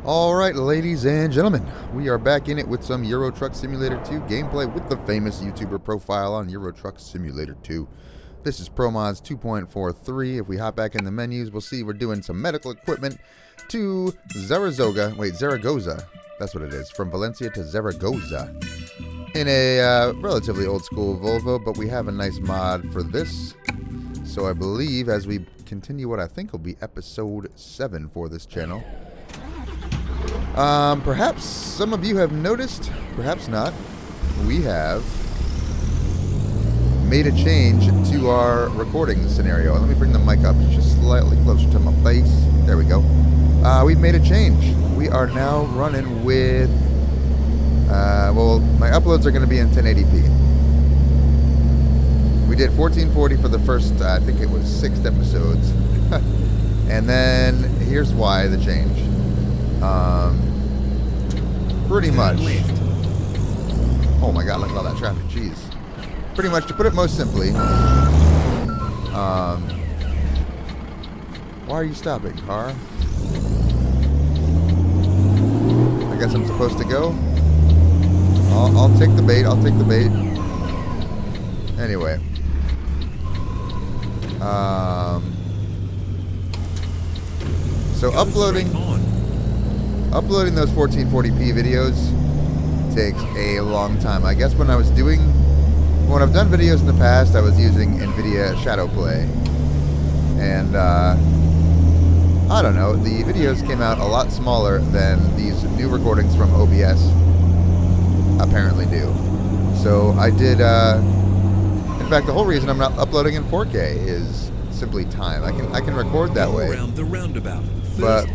Alright, ladies and gentlemen, we are back in it with some Eurotruck Simulator 2 gameplay with the famous YouTuber profile on Eurotruck Simulator 2. This is ProMods 2.43. If we hop back in the menus, we'll see we're doing some medical equipment to Zaragoza. That's what it is, from Valencia to Zaragoza. In a relatively old school Volvo, but we have a nice mod for this. So I believe as we continue what I think will be episode 7 for this channel, perhaps some of you have noticed, perhaps not, we have made a change to our recording scenario. Let me bring the mic up just slightly closer to my face. There we go. We've made a change. We are now running with, well, my uploads are going to be in 1080p. We did 1440 for the first, I think it was 6 episodes. And then here's why the change. Pretty much. Oh my god, look at all that traffic, jeez. Pretty much, to put it most simply, why are you stopping, car? I guess I'm supposed to go? I'll take the bait, I'll take the bait. Anyway. So uploading those 1440p videos takes a long time. I guess when I've done videos in the past, I was using NVIDIA Shadowplay. And, I don't know, the videos came out a lot smaller than these new recordings from OBS apparently do. So I did, in fact, the whole reason I'm not uploading in 4K is simply time. I can record that way. Around the roundabout. But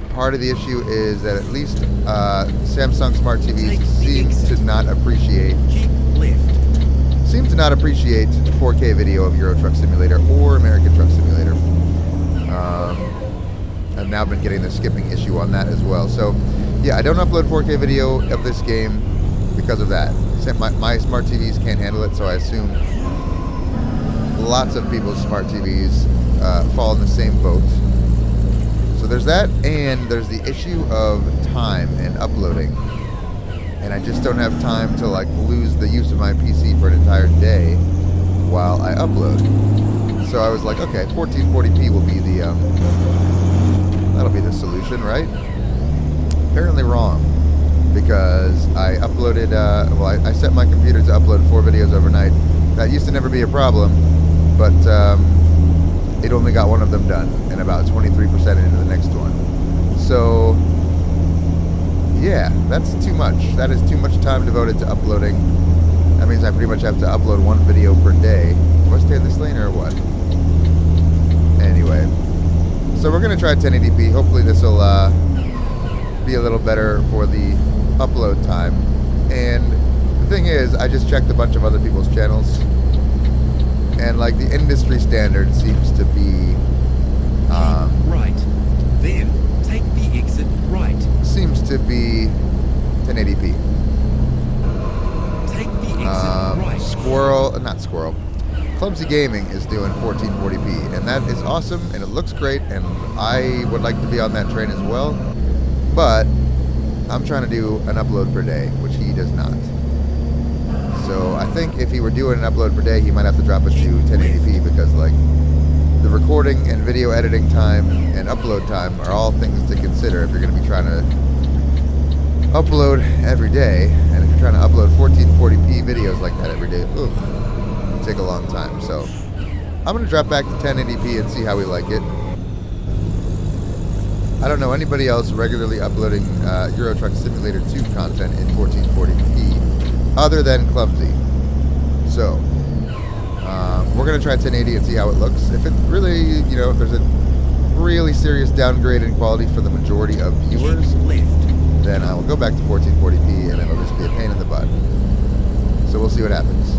part of the issue is that at least Samsung Smart TVs seem to not appreciate 4K video of Eurotruck Simulator or American Truck Simulator. I've now been getting the skipping issue on that as well. So yeah, I don't upload 4K video of this game because of that. My Smart TVs can't handle it, so I assume lots of people's Smart TVs fall in the same boat. So there's that, and there's the issue of time and uploading. And I just don't have time to like lose the use of my PC for an entire day while I upload. So I was like, okay, 1440p will be the that'll be the solution, right? Apparently wrong, because I uploaded I set my computer to upload 4 videos overnight. That used to never be a problem, but it only got one of them done, and about 23% into the next one. So, yeah, that's too much. That is too much time devoted to uploading. That means I pretty much have to upload 1 video per day. Do I stay in this lane or what? Anyway, so we're going to try 1080p. Hopefully this will be a little better for the upload time. And the thing is, I just checked a bunch of other people's channels, and like the industry standard seems to be right, then take the exit right. Seems to be 1080p. Take the exit right. Clumsy Gaming is doing 1440p, and that is awesome, and it looks great, and I would like to be on that train as well. But I'm trying to do an upload per day, which he does not. So I think if he were doing an upload per day, he might have to drop it to 1080p, because like the recording and video editing time and upload time are all things to consider if you're going to be trying to upload every day. And if you're trying to upload 1440p videos like that every day, it'll take a long time. So I'm going to drop back to 1080p and see how we like it. I don't know anybody else regularly uploading Eurotruck Simulator 2 content in 1440p other than Clumsy. So, we're going to try 1080 and see how it looks. If it really, you know, if there's a really serious downgrade in quality for the majority of viewers, then I will go back to 1440p and it'll just be a pain in the butt. So we'll see what happens.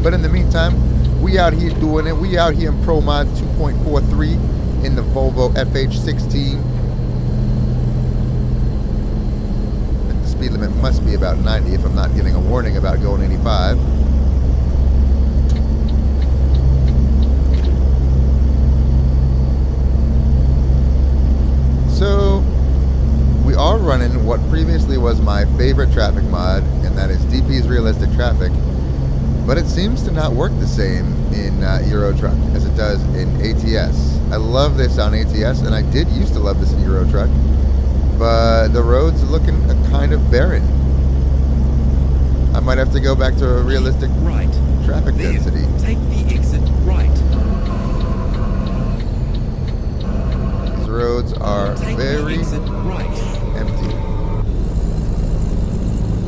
But in the meantime, we out here doing it. We out here in ProMods 2.43 in the Volvo FH16. And the speed limit must be about 90 if I'm not getting a warning about going 85. favorite traffic mod, and that is DP's Realistic Traffic. But it seems to not work the same in Eurotruck as it does in ATS. I love this on ATS, and I did used to love this in Eurotruck, but the roads are looking kind of barren. I might have to go back to a realistic Right. traffic Then density. take the exit right. These roads are Take the very exit right. empty.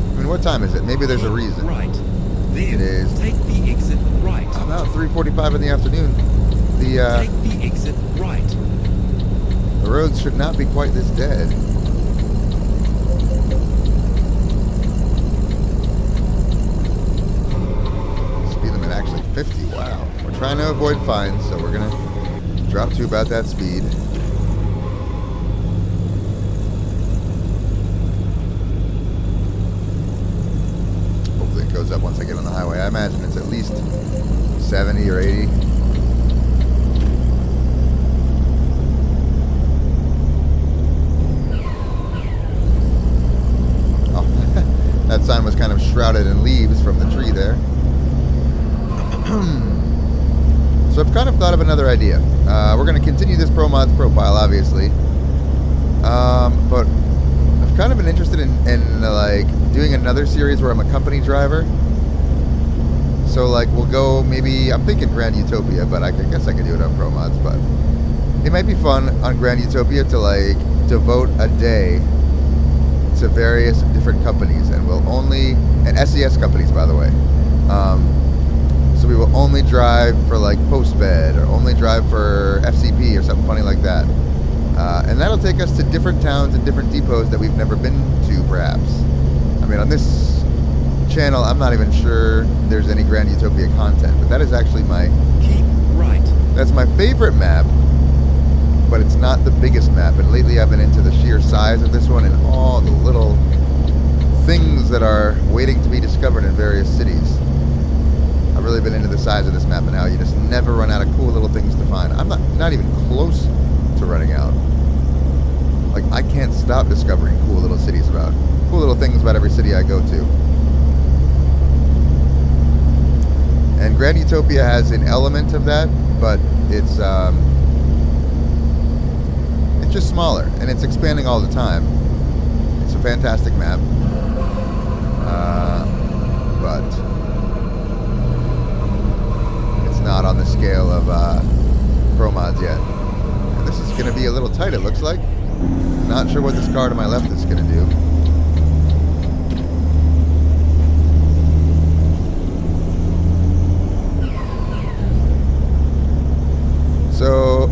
I mean, what time is it? Maybe there's a reason. Right. Then It is take the exit right. about 3:45 in the afternoon. Take the exit right. The roads should not be quite this dead. Speed limit actually 50. Wow. We're trying to avoid fines, so we're gonna drop to about that speed. Hopefully it goes up once I get on the highway. I imagine it's at least 70 or 80. That sign was kind of shrouded in leaves from the tree there. So I've kind of thought of another idea. We're going to continue this ProMods profile, obviously. But I've kind of been interested in like doing another series where I'm a company driver. So like we'll go maybe, I'm thinking Grand Utopia, but I guess I could do it on ProMods. But it might be fun on Grand Utopia to like devote a day to various different companies, and we'll only, and SES companies, by the way. So we will only drive for like Postbed, or only drive for FCP or something funny like that. And that'll take us to different towns and different depots that we've never been to, perhaps. I mean, on this channel, I'm not even sure there's any Grand Utopia content, but that is actually Keep right. that's my favorite map, but it's not the biggest map. And lately I've been into the sheer size of this one and all the little things that are waiting to be discovered in various cities. I've really been into the size of this map and how you just never run out of cool little things to find. I'm not even close to running out. Like, I can't stop discovering cool little cities about, cool little things about every city I go to. And Grand Utopia has an element of that, but it's just smaller, and it's expanding all the time. It's a fantastic map, but it's not on the scale of ProMods yet. And this is going to be a little tight, it looks like. Not sure what this car to my left is going to do. So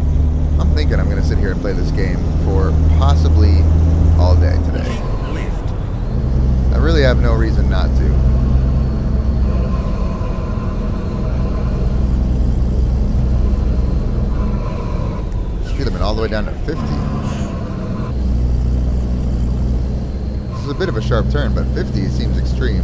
I'm thinking I'm going to sit here and play this game for possibly all day today. Keep left. I really have no reason not to. Speed limit all the way down to 50. This is a bit of a sharp turn, but 50 seems extreme.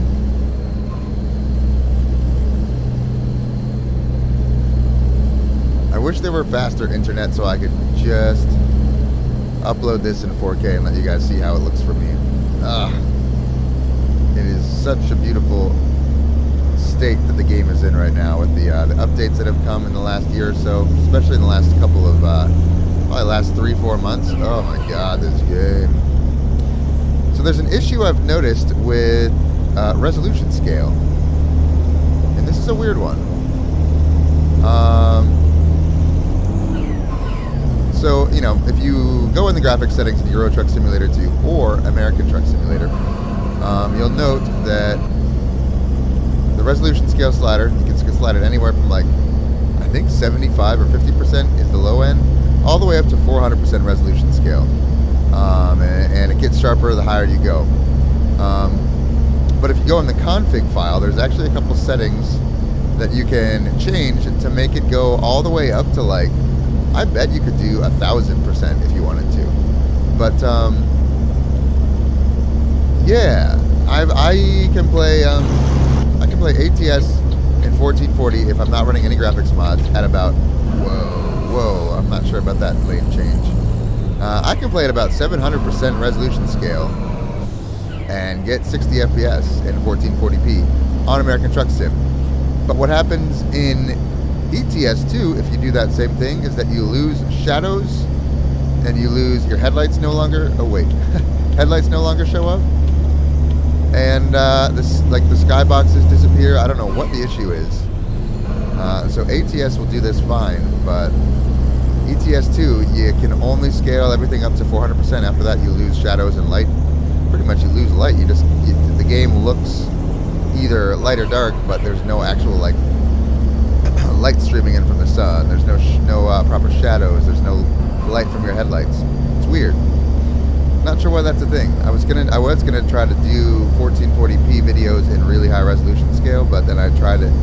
I wish there were faster internet so I could just upload this in 4K and let you guys see how it looks for me. It is such a beautiful state that the game is in right now with the updates that have come in the last year or so, especially in the last couple of, probably last 3-4 months. Oh my god, this game. So there's an issue I've noticed with resolution scale. And this is a weird one. So, you know, if you go in the graphics settings in Eurotruck Simulator 2 or American Truck Simulator, you'll note that the resolution scale slider, you can slide it anywhere from like, I think 75 or 50% is the low end, all the way up to 400% resolution scale. And it gets sharper the higher you go. But if you go in the config file, there's actually a couple settings that you can change to make it go all the way up to like, I bet you could do 1000% if you wanted to. But yeah, I can play ATS in 1440 if I'm not running any graphics mods at about whoa, I'm not sure about that lane change. I can play at about 700% resolution scale and get 60 FPS and 1440p on American Truck Sim. But what happens in ETS2, if you do that same thing, is that you lose shadows and you lose your headlights no longer. Oh wait, headlights no longer show up, and this like the skyboxes disappear. I don't know what the issue is. So ATS will do this fine, but ETS2 you can only scale everything up to 400%. After that, you lose shadows and light. Pretty much, you lose light. The game looks either light or dark, but there's no actual like light streaming in from the sun. There's no proper shadows. There's no light from your headlights. It's weird. Not sure why that's a thing. I was gonna try to do 1440p videos in really high resolution scale, but then I tried it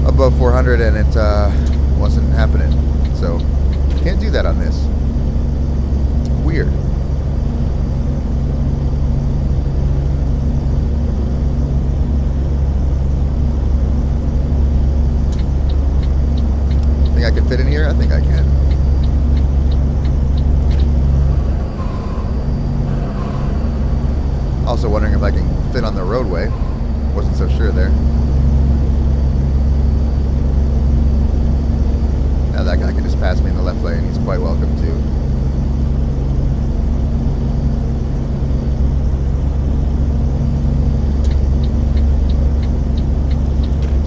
above 400 and it wasn't happening. So can't do that on this. Weird. Think I can fit in here? I think I can. Also wondering if I can fit on the roadway. Wasn't so sure there. Now that guy can just pass me in the left lane. He's quite welcome to.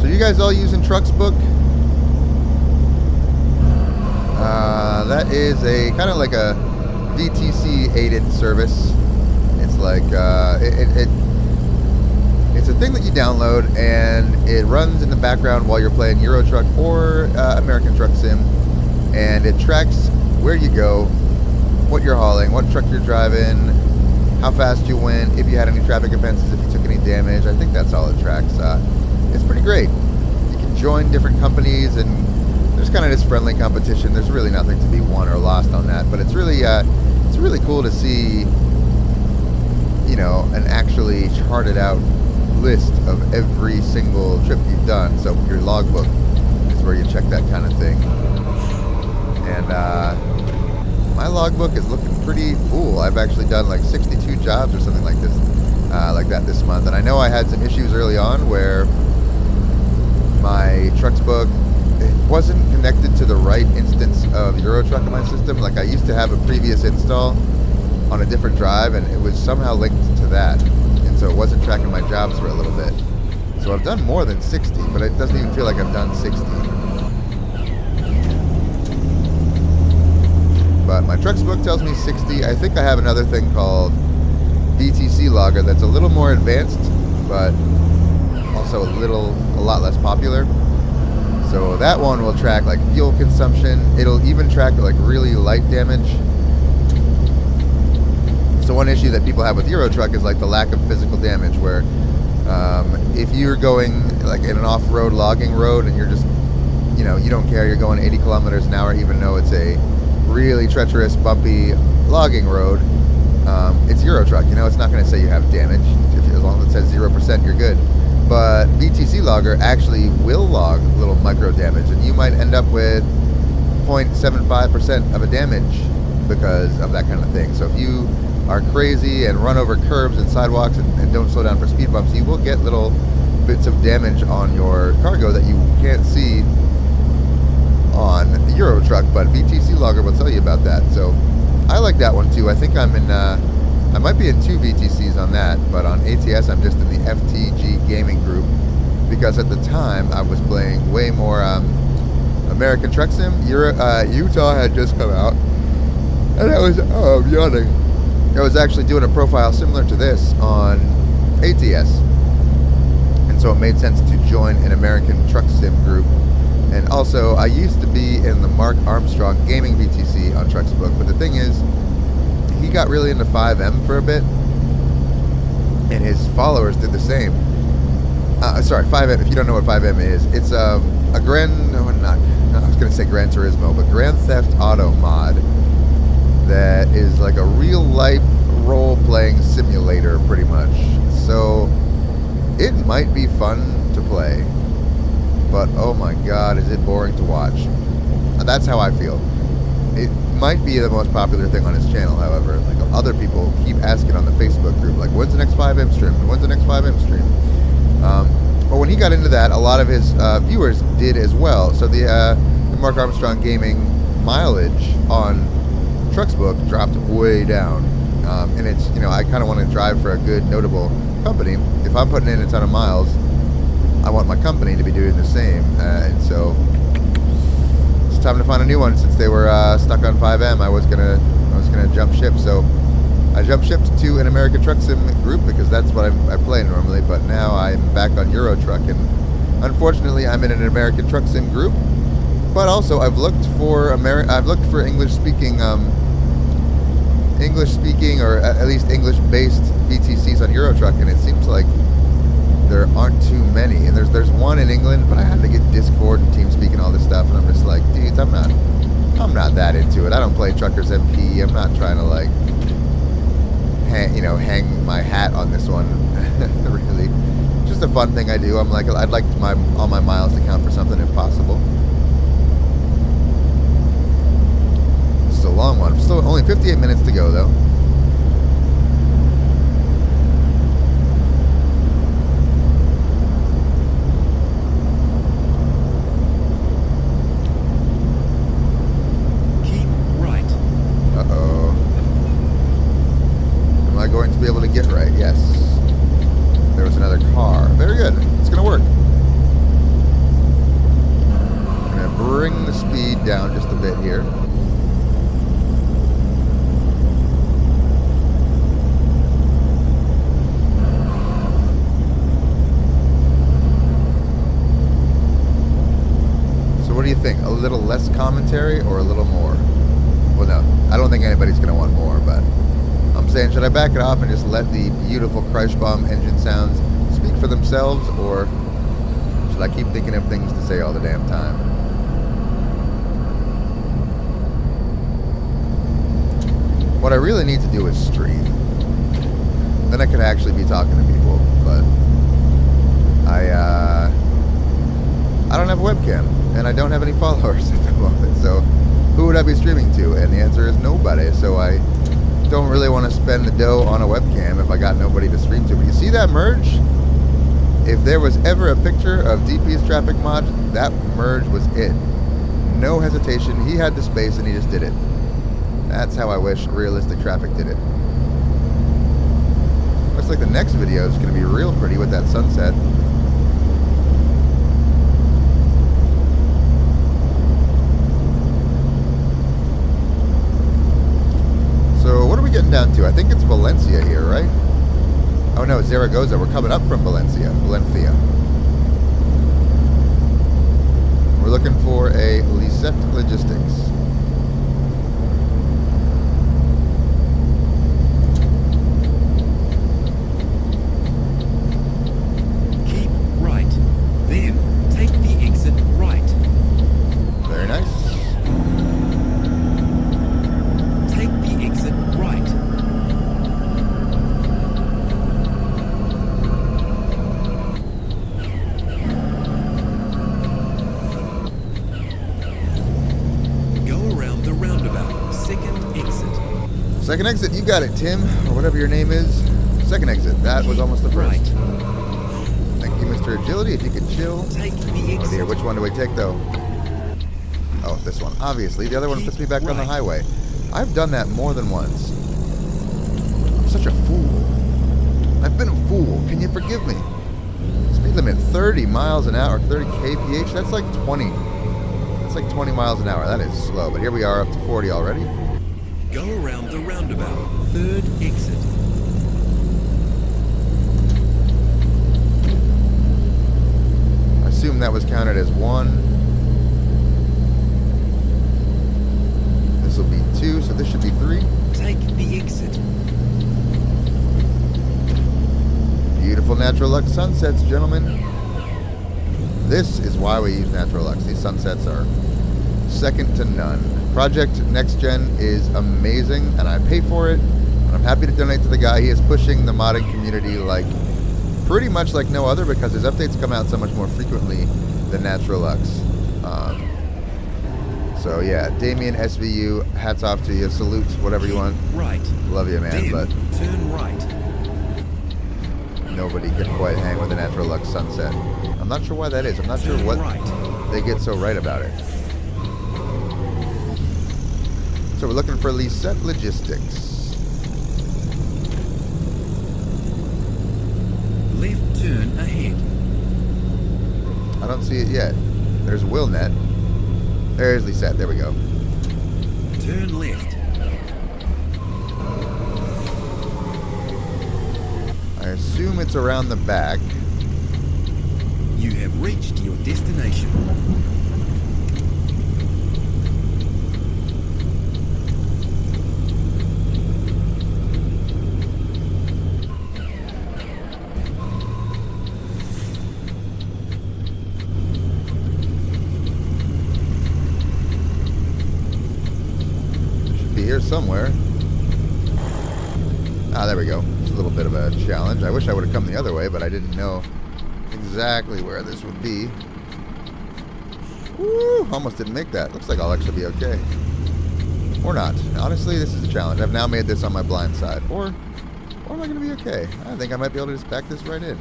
So you guys all using Trucksbook? That is a kind of like a VTC aided service. It's like it's a thing that you download and it runs in the background while you're playing Eurotruck or American Truck Sim, and it tracks where you go, what you're hauling, what truck you're driving, how fast you went, if you had any traffic offenses, if you took any damage. I think that's all it tracks. It's pretty great. You can join different companies and there's kind of this friendly competition. There's really nothing to be won or lost on that, but it's really cool to see, you know, an actually charted out list of every single trip you've done. So your logbook is where you check that kind of thing. And my logbook is looking pretty full. I've actually done like 62 jobs or something like that this month. And I know I had some issues early on where my Trucksbook, it wasn't connected to the right instance of Eurotruck in my system. Like I used to have a previous install on a different drive and it was somehow linked to that. And so it wasn't tracking my jobs for a little bit. So I've done more than 60, but it doesn't even feel like I've done 60. But my Trucksbook tells me 60. I think I have another thing called VTC Logger that's a little more advanced, but also a lot less popular. So that one will track like fuel consumption. It'll even track like really light damage. So one issue that people have with Eurotruck is like the lack of physical damage, where if you're going like in an off-road logging road and you're just, you know, you don't care, you're going 80 kilometers an hour, even though it's a really treacherous, bumpy logging road, it's Eurotruck. You know, it's not going to say you have damage. As long as it says 0%, you're good. But VTC Logger actually will log little micro damage, and you might end up with 0.75% of a damage because of that kind of thing. So if you are crazy and run over curbs and sidewalks and don't slow down for speed bumps, you will get little bits of damage on your cargo that you can't see on Eurotruck, but VTC Logger will tell you about that. So I like that one too. I think I'm in, I might be in 2 VTCs on that, but on ATS I'm just in the FTG gaming group because at the time I was playing way more American Truck Sim. Utah had just come out, and I was, I'm yawning. I was actually doing a profile similar to this on ATS, and so it made sense to join an American Truck Sim group. And also, I used to be in the Mark Armstrong Gaming VTC on Trucksbook, but the thing is, he got really into 5M for a bit, and his followers did the same. Sorry, 5M, if you don't know what 5M is, it's I was going to say Gran Turismo, but Grand Theft Auto mod that is like a real-life role-playing simulator, pretty much. So, it might be fun to play, but oh my god, is it boring to watch. That's how I feel. It might be the most popular thing on his channel, however. Like, other people keep asking on the Facebook group, like, when's the next 5M stream? When's the next 5M stream? But when he got into that, a lot of his viewers did as well. So the Mark Armstrong Gaming mileage on Trucksbook dropped way down. And it's, you know, I kind of want to drive for a good, notable company. If I'm putting in a ton of miles, I want my company to be doing the same. And so it's time to find a new one. Since they were stuck on 5M, I was gonna jump ship. So I jumped ship to an American Truck Sim group because that's what I play normally. But now I'm back on Eurotruck, and unfortunately, I'm in an American Truck Sim group. But also, I've looked for English speaking or at least English-based VTCs on Eurotruck, and it seems like there aren't too many. And there's one in England, but I had to get Discord and TeamSpeak and all this stuff, and I'm just like, dudes, I'm not that into it. I don't play Truckers MP. I'm not trying to like hang my hat on this one. Really, just a fun thing I do. I'm like, I'd like all my miles to count for something if possible. It's a long one. Still only 58 minutes to go, though. Keep right. Uh-oh. Am I going to be able to get right? Yes. There was another car. Very good. It's going to work. I'm going to bring the speed down just a bit here. What do you think? A little less commentary or a little more? Well, no. I don't think anybody's going to want more, but I'm saying, should I back it off and just let the beautiful Kreischbaum engine sounds speak for themselves, or should I keep thinking of things to say all the damn time? What I really need to do is stream. Then I could actually be talking to people, but I don't have a webcam, and I don't have any followers at the moment, so who would I be streaming to? And the answer is nobody, so I don't really want to spend the dough on a webcam if I got nobody to stream to. But you see that merge? If there was ever a picture of DP's traffic mod, that merge was it. No hesitation, he had the space and he just did it. That's how I wish realistic traffic did it. Looks like the next video is going to be real pretty with that sunset. So what are we getting down to? I think it's Valencia here, right? Oh no, Zaragoza. We're coming up from Valencia. We're looking for a Lisette Logistics. Keep right. Then take the exit right. Very nice. Take the exit right. Go around the roundabout. Second exit. Second exit, you got it, Tim, or whatever your name is. Second exit, that was almost the first. Right. Thank you, Mr. Agility, if you could chill. Take the Oh exit. dear, which one do we take, though? Oh, this one, obviously. The other one puts me back on the highway. I've done that more than once. I'm such a fool. I've been a fool. Can you forgive me? Speed limit 30 miles an hour, 30 kph. That's like 20. That's like 20 miles an hour. That is slow. But here we are up to 40 already. Go around the roundabout. Third exit. I assume that was counted as one. This will be 2, so this should be 3. Take the exit. Beautiful Naturalux sunsets, gentlemen. This is why we use Naturalux. These sunsets are second to none. Project Next Gen is amazing, and I pay for it. And I'm happy to donate to the guy. He is pushing the modding community like pretty much like no other, because his updates come out so much more frequently than Naturalux. So yeah, Damien SVU, hats off to you. Salute, whatever you want. Right. Love you, man. Then But turn right. nobody can quite hang with the Naturalux Sunset. I'm not sure why that is. I'm not sure Turn what right. they get so right about it. So we're looking for Lisette Logistics. Left turn ahead. I don't see it yet. There's Willnet. There's Lisette. There we go. Turn left. I assume it's around the back. You have reached your destination. Should be here somewhere. Ah, there we go. It's a little bit of a challenge. I wish I would have come the other way, but I didn't know exactly where this would be. Woo! Almost didn't make that. Looks like I'll actually be okay. Or not. Honestly, this is a challenge. I've now made this on my blind side. Or am I going to be okay? I think I might be able to just back this right in.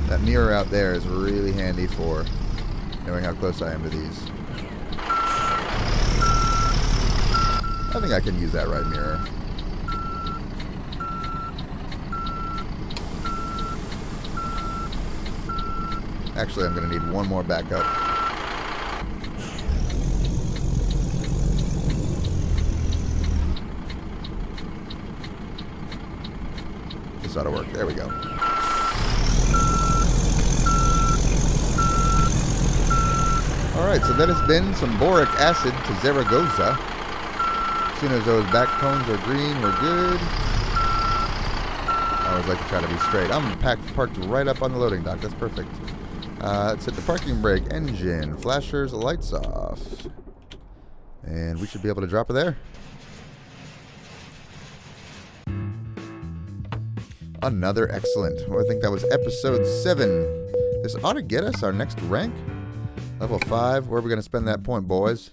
That mirror out there is really handy for knowing how close I am to these. I think I can use that right mirror. Actually, I'm going to need one more backup. This ought to work. There we go. Alright, so that has been some boric acid to Zaragoza. As soon as those back cones are green, we're good. I always like to try to be straight. I'm parked right up on the loading dock. That's perfect. Let's hit the parking brake, engine, flashers, lights off. And we should be able to drop her there. Another excellent. Well, I think that was episode 7. This ought to get us our next rank. Level 5. Where are we going to spend that point, boys?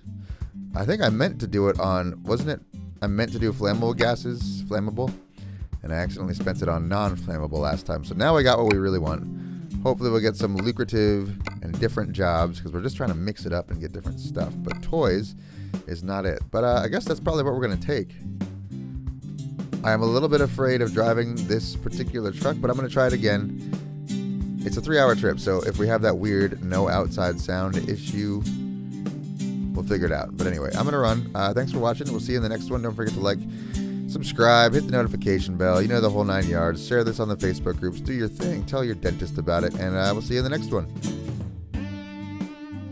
I think I meant to do it on, wasn't it? I meant to do flammable gases, flammable. And I accidentally spent it on non-flammable last time. So now we got what we really want. Hopefully we'll get some lucrative and different jobs, because we're just trying to mix it up and get different stuff. But toys is not it. But I guess that's probably what we're going to take. I am a little bit afraid of driving this particular truck, but I'm going to try it again. It's a 3-hour trip, so if we have that weird no outside sound issue, we'll figure it out. But anyway, I'm going to run. Thanks for watching. We'll see you in the next one. Don't forget to like, subscribe, hit the notification bell. You know the whole 9 yards. Share this on the Facebook groups. Do your thing. Tell your dentist about it. And we'll see you in the next one.